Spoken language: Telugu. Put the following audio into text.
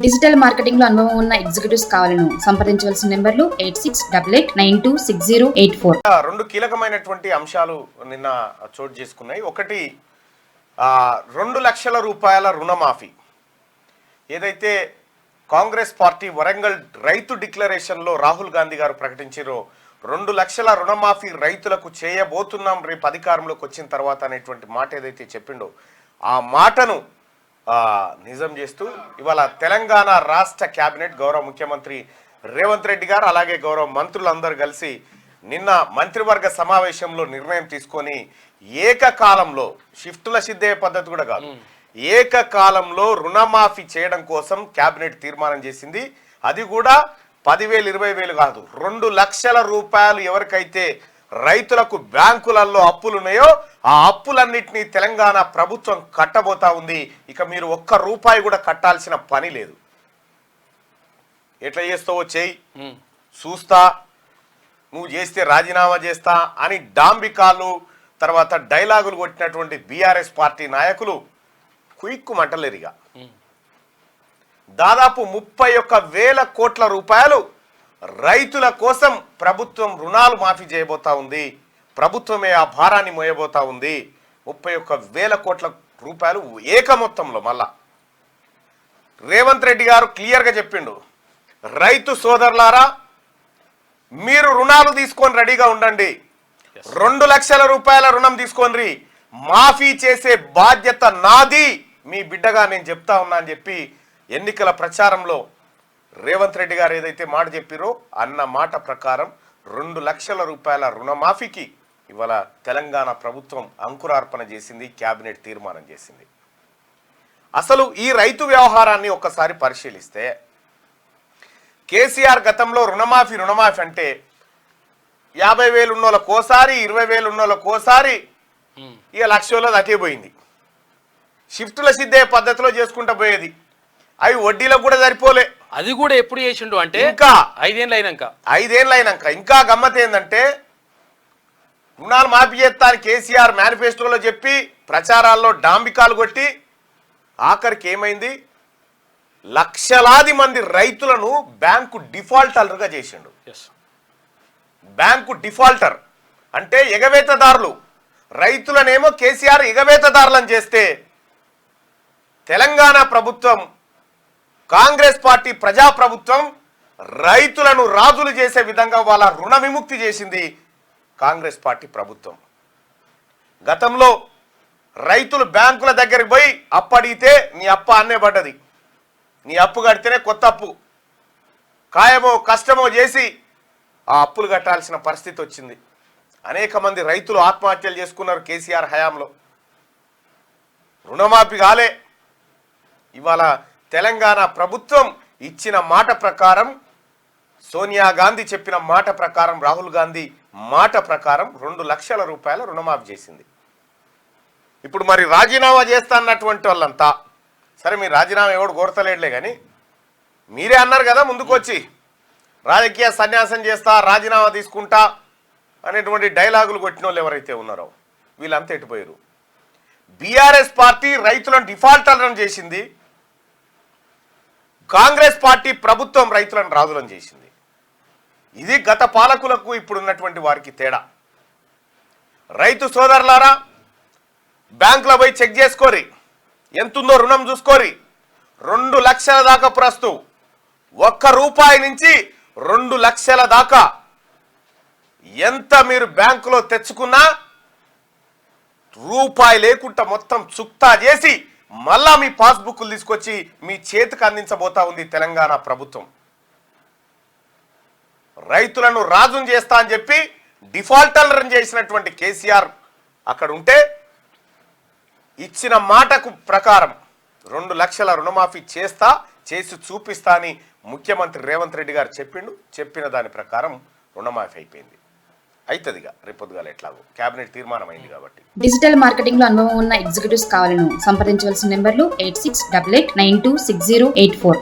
డిజిటల్ మార్కెటింగ్ లో అనుభవం ఉన్న ఎగ్జిక్యూటివ్స్ కావాలను సంప్రదించవలసిన నెంబర్లు 8688906084. రెండు కీలకమైనటువంటి అంశాలు నిన్న చోటు చేసుకున్నాయి. ఒకటి 2 లక్షల రూపాయల రుణమాఫీ ఏదైతే కాంగ్రెస్ పార్టీ వరంగల్ రైతు డిక్లరేషన్లో రాహుల్ గాంధీ గారు ప్రకటించారో 2 లక్షల రుణమాఫీ రైతులకు చేయబోతున్నాం రేపు అధికారంలోకి వచ్చిన తర్వాత అనేటువంటి మాట ఏదైతే చెప్పిండో ఆ మాటను నిజం చేస్తూ ఇవాళ తెలంగాణ రాష్ట్ర కేబినెట్ గౌరవ ముఖ్యమంత్రి రేవంత్ రెడ్డి గారు అలాగే గౌరవ మంత్రులందరూ కలిసి నిన్న మంత్రివర్గ సమావేశంలో నిర్ణయం తీసుకొని ఏకకాలంలో షిఫ్టుల సిద్ధే పద్ధతి కూడా కాదు, ఏకకాలంలో రుణమాఫీ చేయడం కోసం కేబినెట్ తీర్మానం చేసింది. అది కూడా 10,000 20,000 కాదు, 2 లక్షల రూపాయలు ఎవరికైతే రైతులకు బ్యాంకులలో అప్పులు ఉన్నాయో ఆ అప్పులన్నింటినీ తెలంగాణ ప్రభుత్వం కట్టబోతా ఉంది. ఇక మీరు 1 రూపాయి కూడా కట్టాల్సిన పని లేదు. ఎట్లా చేస్తావో చేయి, చూస్తా, నువ్వు చేస్తే రాజీనామా చేస్తా అని డాంబికాలు తర్వాత డైలాగులు కొట్టినటువంటి బీఆర్ఎస్ పార్టీ నాయకులు కుయిక్కుమంటలేరుగా. దాదాపు 31,000 కోట్ల రూపాయలు రైతుల కోసం ప్రభుత్వం రుణాలు మాఫీ చేయబోతా ఉంది. ప్రభుత్వమే ఆ భారాన్ని మోయబోతా ఉంది. 31,000 కోట్ల రూపాయలు ఏక మొత్తంలో. మళ్ళా రేవంత్ రెడ్డి గారు క్లియర్గా చెప్పిండు, రైతు సోదరులారా మీరు రుణాలు తీసుకొని రెడీగా ఉండండి, 2 లక్షల రూపాయల రుణం తీసుకొని మాఫీ చేసే బాధ్యత నాది, మీ బిడ్డగా నేను చెప్తా ఉన్నా అని చెప్పి ఎన్నికల ప్రచారంలో రేవంత్ రెడ్డి గారు ఏదైతే మాట చెప్పిరో అన్న మాట ప్రకారం 2 లక్షల రూపాయల రుణమాఫీకి ఇవాళ తెలంగాణ ప్రభుత్వం అంకురార్పణ చేసింది, కేబినెట్ తీర్మానం చేసింది. అసలు ఈ రైతు వ్యవహారాన్ని ఒక్కసారి పరిశీలిస్తే కేసీఆర్ గతంలో రుణమాఫీ అంటే 50,000 ఉన్నోళ్ళకోసారి 20,000 ఉన్నోళ్ళకోసారి ఇక 1,00,000 అటే పోయింది. షిఫ్టుల సిద్ధే పద్ధతిలో చేసుకుంటూ పోయేది. అవి వడ్డీలకు కూడా సరిపోలే. అది కూడా ఎప్పుడు చేసిండు అంటే ఇంకా 5 ఏళ్ళు అయినాక ఇంకా గమ్మత్ ఏంటంటే రుణాలు మాఫీ చేస్తాను కేసీఆర్ మేనిఫెస్టోలో చెప్పి ప్రచారాల్లో డాంబికాలు కొట్టి ఆఖరికి ఏమైంది, లక్షలాది మంది రైతులను బ్యాంకు డిఫాల్టర్లుగా చేసిండు. బ్యాంకు డిఫాల్టర్ అంటే ఎగవేతదారులు, రైతులనేమో కేసీఆర్ ఎగవేతదారులను చేస్తే తెలంగాణ ప్రభుత్వం కాంగ్రెస్ పార్టీ ప్రజాప్రభుత్వం రైతులను రాజులు చేసే విధంగా వాళ్ళ రుణ విముక్తి చేసింది కాంగ్రెస్ పార్టీ ప్రభుత్వం. గతంలో రైతులు బ్యాంకుల దగ్గరికి పోయి అప్పడిగితే నీ అప్ప అన్నే పడ్డది, నీ అప్పు కడితేనే కొత్త అప్పు, ఖాయమో కష్టమో చేసి ఆ అప్పులు కట్టాల్సిన పరిస్థితి వచ్చింది. అనేక మంది రైతులు ఆత్మహత్యలు చేసుకున్నారు కేసీఆర్ హయాంలో. రుణమాఫీ కాలే. ఇవాళ తెలంగాణ ప్రభుత్వం ఇచ్చిన మాట ప్రకారం, సోనియా గాంధీ చెప్పిన మాట ప్రకారం, రాహుల్ గాంధీ మాట ప్రకారం 2 లక్షల రూపాయల రుణమాఫీ చేసింది. ఇప్పుడు మరి రాజీనామా చేస్తా అన్నటువంటి వాళ్ళంతా సరే, మీరు రాజీనామా ఎవడు కోరతలేడులే కానీ మీరే అన్నారు కదా ముందుకు వచ్చి రాజకీయ సన్యాసం చేస్తా, రాజీనామా తీసుకుంటా అనేటువంటి డైలాగులు కొట్టిన వాళ్ళు ఎవరైతే ఉన్నారో వీళ్ళంతా ఎటుపోయారు. బీఆర్ఎస్ పార్టీ రైతులను డిఫాల్టర్లను చేసింది, కాంగ్రెస్ పార్టీ ప్రభుత్వం రైతులను రాజులను చేసింది. ఇది గత పాలకులకు ఇప్పుడున్నటువంటి వారికి తేడా. రైతు సోదరులారా బ్యాంకులో పోయి చెక్ చేసుకోరి, ఎంతుందో రుణం చూసుకోరి. 2 లక్షల దాకా ప్రస్తుతం 1 రూపాయి నుంచి 2 లక్షల దాకా ఎంత మీరు బ్యాంకులో తెచ్చుకున్నా రూపాయి లేకుండా మొత్తం చుక్తా చేసి మళ్ళా మీ పాస్బుక్లు తీసుకొచ్చి మీ చేతికి అందించబోతా ఉంది తెలంగాణ ప్రభుత్వం. రైతులను రాజును చేస్తా అని చెప్పి డిఫాల్టర్లను చేసినటువంటి కేసీఆర్ అక్కడ ఉంటే ఇచ్చిన మాటకు ప్రకారం 2 లక్షల రుణమాఫీ చేసి చూపిస్తా అని ముఖ్యమంత్రి రేవంత్ రెడ్డి గారు చెప్పిండు. చెప్పిన దాని ప్రకారం రుణమాఫీ అయిపోయింది. అవుతుందిగా రేపొద్దుగాల ఎట్లాగో కేబినెట్ తీర్మానం అయింది కాబట్టి. డిజిటల్ మార్కెటింగ్ లో అనుభవం ఉన్న ఎగ్జిక్యూటివ్స్ కావాలను సంప్రదించవలసిన నెంబర్లు 8688906084.